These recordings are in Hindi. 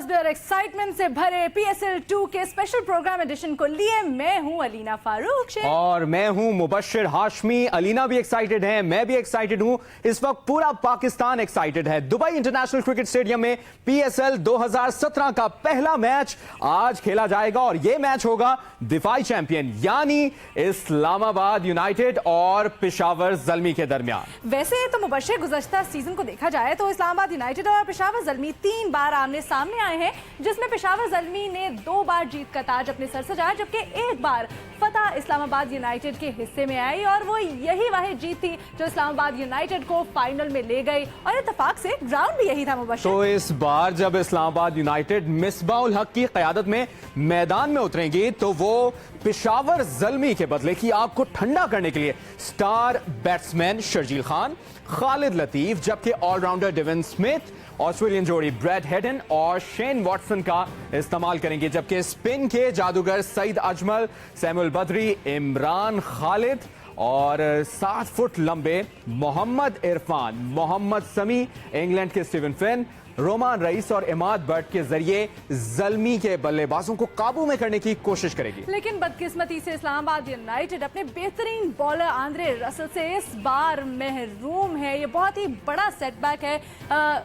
जज्बे और एक्साइटमेंट से भरे PSL 2 के स्पेशल प्रोग्राम एडिशन को लिए मैं हूं अलीना फारूक शेख और मैं हूं मुबश्शिर हाशमी। अलीना भी एक्साइटेड है, मैं भी एक्साइटेड हूं। इस वक्त पूरा पाकिस्तान एक्साइटेड है। दुबई इंटरनेशनल क्रिकेट स्टेडियम में PSL 2017 का पहला मैच आज खेला जाएगा और यह मैच होगा दिफाई चैंपियन यानी इस्लामाबाद यूनाइटेड और पेशावर ज़ल्मी के दरमियान। वैसे तो मुबश्शिर गुज़श्ता सीजन को देखा जाए तो इस्लामाबाद यूनाइटेड और पेशावर ज़ल्मी 3 बार आमने सामने आए हैं, जिसमें पेशावर ज़ल्मी ने 2 बार जीत का ताज अपने सर सजाया, जबकि 1 बार फतह इस्लामाबाद यूनाइटेड के हिस्से में आई और वो यही वाहिद जीत थी जो इस्लामाबाद यूनाइटेड को फाइनल में ले गई और इत्तेफाक से ग्राउंड भी यही था। मुबश्शिर, तो इस बार जब इस्लामाबाद यूनाइटेड मिसबाउल हक की क़यादत में मैदान में उतरेंगी तो वो पेशावर ज़ल्मी के बदले की आग को ठंडा करने के लिए स्टार बैट्समैन शर्जील खान, खालिद लतीफ, जबकि ऑलराउंडर डेविन स्मिथ, ऑस्ट्रेलियन जोड़ी ब्रैड हेडन और शेन वॉटसन का इस्तेमाल करेंगे, जबकि स्पिन के जादूगर सईद अजमल, सैमुअल बदरी, इमरान खालिद और 7 फुट लंबे मोहम्मद इरफान, मोहम्मद समी, इंग्लैंड के स्टीवन फिन, रोमान रईस और इमाद बट के जरिए ज़ल्मी के बल्लेबाजों को काबू में करने की कोशिश करेगी। लेकिन बदकिस्मती से इस्लामाबाद यूनाइटेड अपने बेहतरीन बॉलर आंद्रे रसल से इस बार महरूम है। ये बहुत ही बड़ा सेटबैक है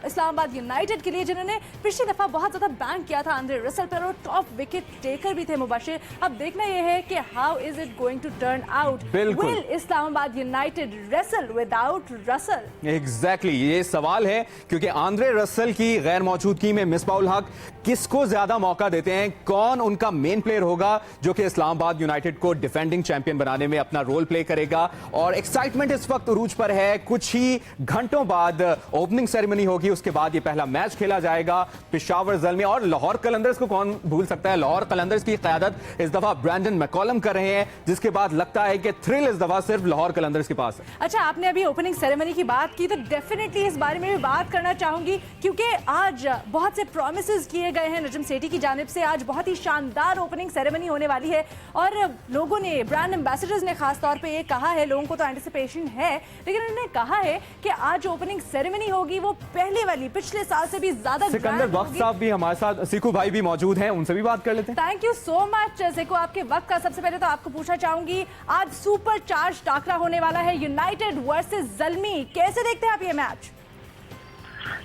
इस्लामाबाद यूनाइटेड के लिए, जिन्होंने पिछली दफा बहुत ज्यादा बैंक किया था आंद्रे रसल पर और टॉप विकेट टेकर भी थे। मुबश्शिर, अब देखना यह है कि how is it going to turn out. Will Islamabad United wrestle without Russell? Exactly, ये सवाल है क्योंकि आंद्रे रसल की गैर मौजूदगी में मिसबाउल हक किसको ज्यादा मौका देते हैं, कौन उनका मेन प्लेयर होगा जो कि इस्लामाबाद यूनाइटेड को डिफेंडिंग चैंपियन बनाने में अपना रोल प्ले करेगा। और एक्साइटमेंट इस वक्त उरूज पर है। कुछ ही घंटों बाद ओपनिंग सेरेमनी होगी, उसके बाद ये पहला मैच खेला जाएगा पेशावर ज़ल्मी और लाहौर कलंदर्स को कौन भूल सकता है। लाहौर कलंदर्स की क़यादत इस दफा ब्रैंडन मैकॉलम कर रहे हैं, जिसके बाद लगता है कि थ्रिल इस दफा सिर्फ लाहौर कलंदर्स के पास है। अच्छा, आपने अभी ओपनिंग सेरेमनी की बात की तो डेफिनेटली इस बारे में भी बात करना चाहूंगी, क्योंकि आज बहुत से प्रॉमिसेस किए गए हैं नजम सेठी की जानिब से। आज बहुत ही शानदार ओपनिंग सेरेमनी होने वाली है और लोगों ने, ब्रांड एम्बेसडर्स ने खास तौर पे ये कहा है, लोगों को तो एंटिसिपेशन है, लेकिन उन्होंने कहा है कि आज ओपनिंग सेरेमनी होगी वो पहले वाली, पिछले साल से भी ज्यादा। सिकंदर वक्त साहब भी हमारे साथ, सीकू भाई भी मौजूद हैं, उनसे भी बात कर लेते हैं। Thank you so much Siku, आपके वक्त का। सबसे पहले तो आपको पूछना चाहूंगी, आज सुपर चार्ज टाकरा होने वाला है यूनाइटेड वर्सेस ज़ल्मी, कैसे देखते हैं आप ये मैच?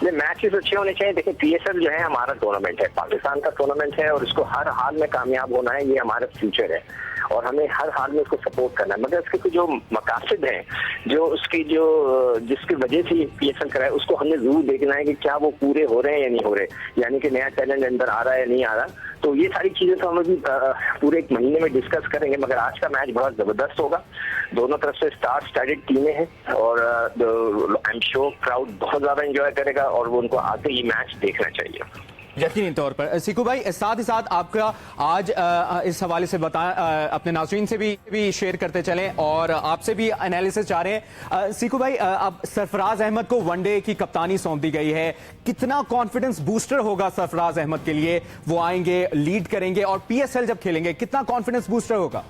ये मैचेस अच्छे होने चाहिए। देखिए, PSL जो है हमारा टूर्नामेंट है, पाकिस्तान का टूर्नामेंट है और इसको हर हाल में कामयाब होना है, ये हमारा फ्यूचर है और हमें हर हाल में इसको सपोर्ट करना है। मगर इसके जो मकासद हैं, जो उसकी जिसकी वजह से PSL कराए, उसको हमने जरूर देखना है कि क्या वो पूरे हो रहे हैं या नहीं हो रहे, यानी कि नया टैलेंट अंदर आ रहा है या नहीं आ रहा। तो ये सारी चीजें तो हम अभी पूरे 1 महीने में डिस्कस करेंगे। मगर आज का मैच बहुत जबरदस्त होगा, दोनों तरफ से स्टार स्टडेड टीमें हैं और आई एम श्योर क्राउड बहुत ज्यादा एंजॉय करेगा और वो उनको आते ही मैच देखना चाहिए यकीनी तौर पर। सीकू भाई, साथ ही साथ आपका आज इस हवाले से अपने नाज़रीन से भी शेयर करते चलें और आपसे भी एनालिसिस चाह रहे हैं। सीकू भाई, अब सरफराज अहमद को वनडे की कप्तानी सौंप दी गई है, कितना कॉन्फिडेंस बूस्टर होगा सरफराज अहमद के लिए? वो आएंगे, लीड करेंगे और PSL जब खेलेंगे, कितना कॉन्फिडेंस बूस्टर होगा?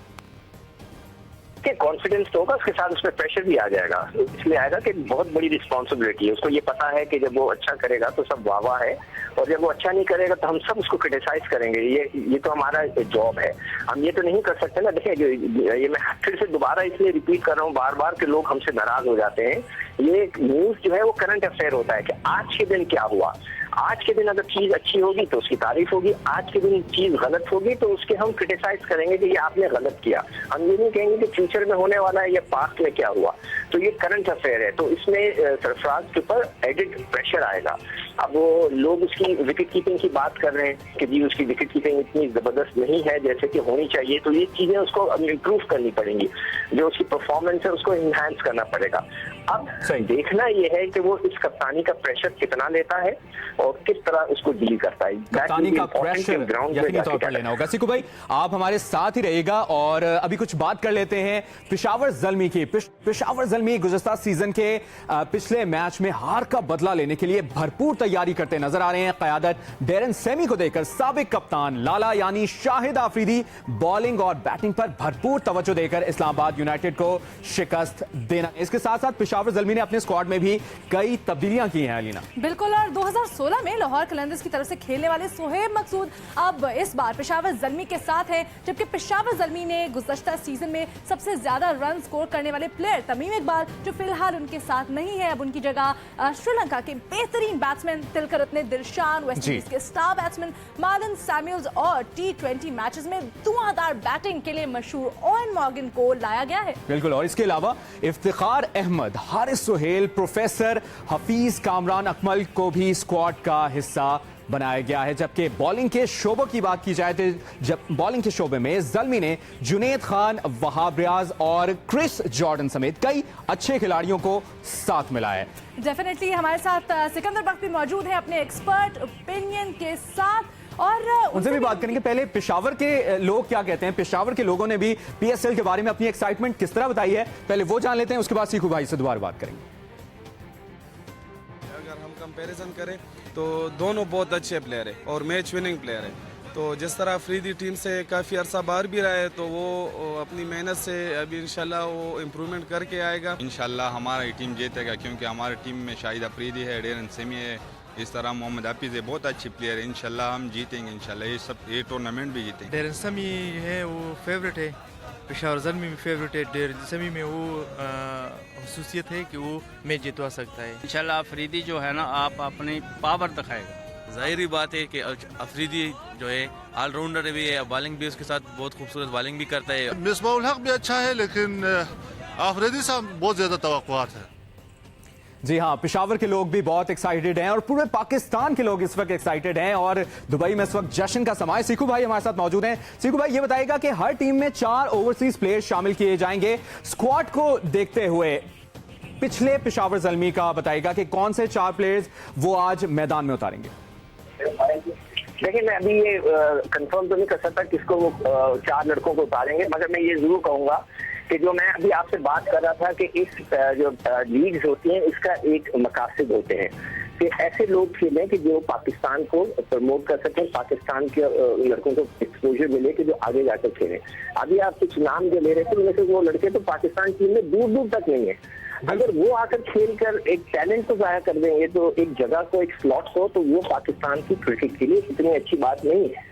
कॉन्फिडेंस तो होगा, उसके साथ उसमें प्रेशर भी आ जाएगा। इसलिए आएगा कि बहुत बड़ी रिस्पॉन्सिबिलिटी है। उसको ये पता है कि जब वो अच्छा करेगा तो सब वाह वाह है और जब वो अच्छा नहीं करेगा तो हम सब उसको क्रिटिसाइज करेंगे। ये तो हमारा जॉब है, हम ये तो नहीं कर सकते ना। देखिए, ये मैं फिर से दोबारा इसलिए रिपीट कर रहा हूँ बार बार कि लोग हमसे नाराज हो जाते हैं। ये न्यूज जो है वो करंट अफेयर होता है कि आज के दिन क्या हुआ। आज के दिन अगर चीज अच्छी होगी तो उसकी तारीफ होगी, आज के दिन चीज गलत होगी तो उसके हम क्रिटिसाइज करेंगे कि ये आपने गलत किया। हम ये नहीं कहेंगे कि फ्यूचर में होने वाला है या पास्ट में क्या हुआ। तो ये करंट अफेयर है, तो इसमें सरफराज के ऊपर एडिड प्रेशर आएगा। अब वो लोग उसकी विकेट कीपिंग की बात कर रहे हैं कि जी उसकी विकेट कीपिंग इतनी जबरदस्त नहीं है जैसे कि होनी चाहिए, तो ये चीजें उसको अब इम्प्रूव करनी पड़ेंगी। जो उसकी परफॉर्मेंस है उसको इनहांस करना पड़ेगा। अब देखना ये है कि वो इस कप्तानी का प्रेशर कितना लेता है और किस तरह उसको डील करता है। कप्तानी का प्रेशर यकीनी तौर पर लेना होगा। सीकू भाई, आप हमारे साथ ही रहिएगा और अभी कुछ बात कर लेते हैं पेशावर ज़ल्मी की। पेशावर ज़ल्मी गुज़श्ता सीजन के पिछले मैच में हार का बदला लेने के लिए भरपूर तैयारी करते नजर आ रहे हैं। क़यादत डेरन सेमी को देकर साबिक कप्तान लाला यानी शाहिद आफरीदी बॉलिंग और बैटिंग पर भरपूर तवज्जो देकर इस्लामाबाद यूनाइटेड को शिकस्त देना। इसके साथ साथ पेशावर ज़ल्मी ने अपने स्क्वाड में भी कई तब्दीलियां की हैं। अलीना, बिल्कुल, और 2016 2016 में लाहौर कलंदर्स की तरफ से खेलने वाले सोहेब मकसूद अब इस बार पेशावर ज़ल्मी के साथ हैं, जबकि पेशावर ज़ल्मी ने गुज़श्ता सीजन में सबसे ज्यादा रन स्कोर करने वाले प्लेयर तमीम इकबाल जो फिलहाल उनके साथ नहीं है, अब उनकी जगह श्रीलंका के बेहतरीन batsman Tillakaratne Dilshan, West Indies के स्टार बैट्समैन मार्लन सैमुअल्स और T20 मैचेस में धुआंधार बैटिंग के लिए मशहूर ओवेन मॉर्गन को लाया गया है। बिल्कुल, और इसके अलावा इफ्तिखार अहमद, हारिस सुहेल, प्रोफेसर हफीज कामरान अकमल को भी स्क्वाड का हिस्सा बनाया गया है। जबकि बॉलिंग के शोबों की बात की जाए तो जब बॉलिंग के शोबे में ज़ल्मी ने जुनैद खान, वहाब रियाज और क्रिस जॉर्डन समेत कई अच्छे खिलाड़ियों को साथ मिला है। डेफिनेटली हमारे साथ सिकंदर बख्त भी मौजूद है अपने एक्सपर्ट ओपिनियन के साथ और उनसे भी बात करेंगे। पहले पेशावर के लोग क्या कहते हैं, पेशावर के लोगों ने भी PSL के बारे में अपनी एक्साइटमेंट किस तरह बताई है, पहले वो जान लेते हैं, उसके बाद सीखू भाई से दोबारा बात करेंगे। अगर हम कंपैरिजन करें तो दोनों बहुत अच्छे प्लेयर है और मैच विनिंग प्लेयर है। तो जिस तरह अफरीदी टीम से काफ़ी अरसा बाहर भी रहा है तो वो अपनी मेहनत से अभी इंशाल्लाह वो इम्प्रूवमेंट करके आएगा। इंशाल्लाह हमारी टीम जीतेगा क्योंकि हमारी टीम में शाहिद अफरीदी है, डेरन सेमी है, इस तरह मोहम्मद हाफिज है, बहुत अच्छी प्लेयर है। इंशाल्लाह हम जीतेंगे, इंशाल्लाह ये टूर्नामेंट भी जीतेंगे। डेरन सेमी है वो फेवरेट है, पेशावर ज़ल्मी में फेवरेट है। डेरन सेमी में वो खसूसियत है कि वो मैच जितवा सकता है। इंशाल्लाह अफरीदी जो है ना आप अपनी पावर दिखाएगा। जाहिर बात है कि अफरीदी जो है ऑलराउंडर भी है, बॉलिंग भी उसके साथ बहुत खूबसूरत बॉलिंग भी करता है। मिसबाउल हक भी अच्छा है लेकिन अफरीदी साहब बहुत ज़्यादा तवक्कुआत है। जी हाँ, पेशावर के लोग भी बहुत एक्साइटेड हैं और पूरे पाकिस्तान के लोग इस वक्त एक्साइटेड हैं और दुबई में इस वक्त जश्न का समय। सीखू भाई हमारे साथ मौजूद हैं। सीखू भाई ये बताएगा कि हर टीम में 4 ओवरसीज प्लेयर शामिल किए जाएंगे। स्क्वाड को देखते हुए पिछले पेशावर ज़ल्मी का बताएगा कि कौन से 4 प्लेयर्स वो आज मैदान में उतारेंगे। देखिए, मैं अभी ये कंफर्म तो नहीं कर सकता किसको वो 4 लड़कों को उतारेंगे, मगर मैं ये जरूर कहूंगा कि जो मैं अभी आपसे बात कर रहा था कि इस जो लीग्स होती हैं इसका एक मकासद होते हैं कि ऐसे लोग खेलें कि जो पाकिस्तान को प्रमोट कर सकें, पाकिस्तान के लड़कों को एक्सपोजर मिले कि जो आगे जाकर खेलें। अभी आप कुछ नाम जो ले रहे थे उनमें से वो लड़के तो पाकिस्तान टीम में दूर दूर तक नहीं है। अगर वो आकर खेल कर एक टैलेंट को जाया कर देंगे तो एक जगह को, एक स्लॉट को, तो वो पाकिस्तान की क्रिकेट के लिए इतनी अच्छी बात नहीं है।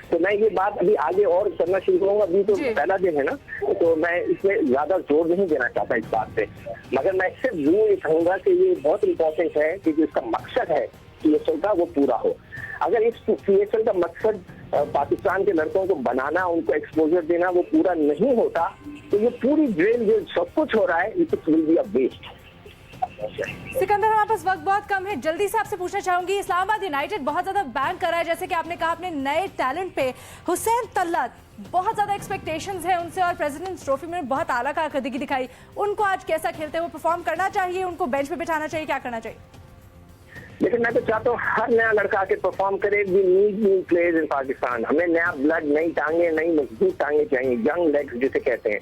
तो मैं ये बात अभी आगे और करना शुरू करूंगा। अभी तो पहला दिन है ना, तो मैं इसमें ज्यादा जोर नहीं देना चाहता इस बात पे, मगर मैं सिर्फ जरूर ये कहूंगा कि ये बहुत इंपॉर्टेंट है कि जो इसका मकसद है PSL का वो पूरा हो। अगर इस PSL का मकसद पाकिस्तान के लड़कों को बनाना, उनको एक्सपोजर देना, वो पूरा नहीं होता तो ये पूरी ड्रिल जो सब कुछ हो रहा है it will be a waste. Sikandar हमारे पास वक्त बहुत कम है, जल्दी से आपसे पूछना चाहूंगी, इस्लामाबाद यूनाइटेड बहुत ज्यादा बैंक कर रहा है, जैसे कि आपने कहा अपने नए टैलेंट पे। हुसैन तल्लत, बहुत ज्यादा एक्सपेक्टेशंस है उनसे और प्रेसिडेंट्स ट्रॉफी में बहुत आला कारकर्दगी दिखाई। उनको आज कैसा खेलते हैं वो परफॉर्म करना चाहिए, उनको बेंच पे बिठाना चाहिए, क्या करना चाहिए? लेकिन मैं तो चाहता हूँ हर नया लड़का आके परफॉर्म करे। We need new players in Pakistan. हमें नया ब्लड, नई टांगे, नई मजबूत टांगे चाहिए, यंग लेग्स जिसे कहते हैं।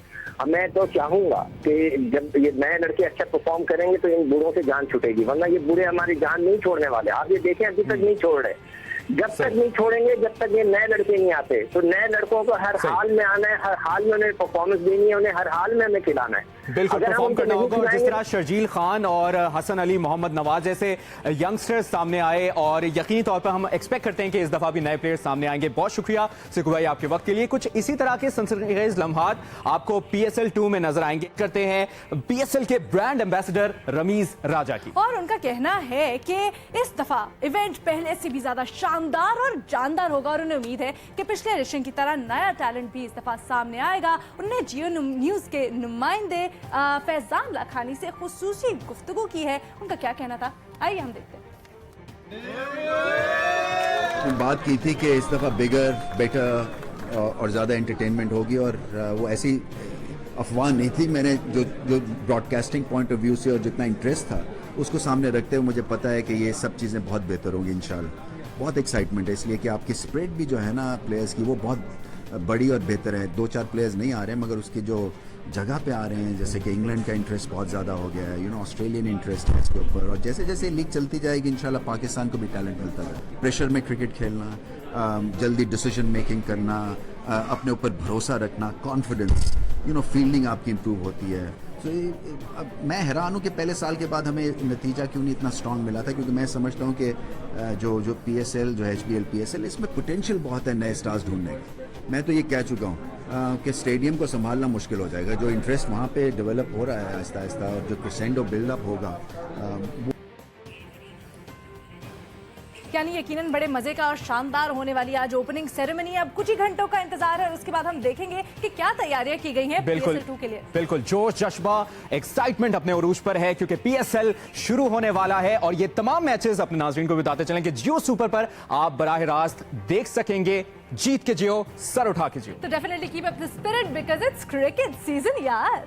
मैं तो चाहूंगा कि जब ये नए लड़के अच्छा परफॉर्म करेंगे तो इन बूढ़ों से जान छूटेगी, वरना ये बूढ़े हमारी जान नहीं छोड़ने वाले। आप ये देखें अभी तक नहीं छोड़ रहे। जब तक नहीं छोड़ेंगे, जब तक ये नए लड़के नहीं आते, तो नए लड़कों को हर हाल में आना है, हर हाल में उन्हें परफॉर्मेंस देनी है, उन्हें हर हाल में हमें खिलाना है। बिल्कुल परफॉर्म करना होगा। और जिस तरह शर्जील खान और हसन अली, मोहम्मद नवाज जैसे यंगस्टर्स सामने आए और यकीनी तौर पर हम एक्सपेक्ट करते हैं कि इस दफा भी नए प्लेयर्स सामने आएंगे। बहुत शुक्रिया सिकू भाई आपके वक्त के लिए। कुछ इसी तरह के सनसनीखेज लम्हात आपको PSL 2 में नजर आएंगे। करते हैं PSL के ब्रांड एम्बेसडर रमीज राजा की, और उनका कहना है कि इस दफा इवेंट पहले से भी ज्यादा शानदार और जानदार होगा और उन्हें उम्मीद है कि पिछले एडिशन की तरह नया टैलेंट भी इस दफा सामने आएगा। उन्होंने जियो न्यूज के नुमाइंदे फैजान लाखानी से खुसूसी गुफ्तगू की है, उनका क्या कहना था आइए हम देखते हैं। बात की थी कि इस दफा बिगर, बेटर और ज़्यादा एंटरटेनमेंट होगी और वो ऐसी अफवाह नहीं थी। मैंने जो ब्रॉडकास्टिंग पॉइंट ऑफ व्यू से और जितना इंटरेस्ट था उसको सामने रखते हुए मुझे पता है कि ये सब चीज़ें बहुत बेहतर होंगी इंशाल्लाह। बहुत एक्साइटमेंट है इसलिए कि आपकी स्प्रेड भी जो है ना प्लेयर्स की वो बहुत बड़ी और बेहतर है। 2-4 प्लेयर्स नहीं आ रहे मगर उसकी जो जगह पे आ रहे हैं, जैसे कि इंग्लैंड का इंटरेस्ट बहुत ज़्यादा हो गया है, ऑस्ट्रेलियन इंटरेस्ट है इसके ऊपर, और जैसे जैसे लीग चलती जाएगी इंशाल्लाह पाकिस्तान को भी टैलेंट मिलता है। प्रेशर में क्रिकेट खेलना, जल्दी डिसीजन मेकिंग करना, अपने ऊपर भरोसा रखना, कॉन्फिडेंस, फील्डिंग आपकी इम्प्रूव होती है। तो अब मैं हैरान हूँ कि पहले साल के बाद हमें नतीजा क्यों नहीं इतना स्ट्रांग मिला था, क्योंकि मैं समझता हूँ कि जो PSL, जो HBL PSL, इसमें पोटेंशियल बहुत है नए स्टार्स ढूंढने का। मैं तो ये कह चुका हूँ कि स्टेडियम को संभालना मुश्किल हो जाएगा। जो इंटरेस्ट वहाँ पे डेवलप हो रहा है आहिस्ता आहिस्ता, और जो क्रेसेंडो बिल्डअप होगा यानी यकीनन बड़े मजे का और शानदार होने वाली आज ओपनिंग सेरेमनी। अब कुछ ही घंटों का इंतजार है और उसके बाद हम देखेंगे कि क्या तैयारियां की गई हैं बिल्कुल PSL 2 के लिए। बिल्कुल जोश जज्बा एक्साइटमेंट अपने उरूज पर है, क्योंकि PSL शुरू होने वाला है और ये तमाम मैचेस अपने नाज़रीन को बताते चलें कि जियो सुपर पर आप बराह रास्त देख सकेंगे। जीत के जियो, सर उठा के जियो। तो definitely keep up the spirit because it's cricket season यार।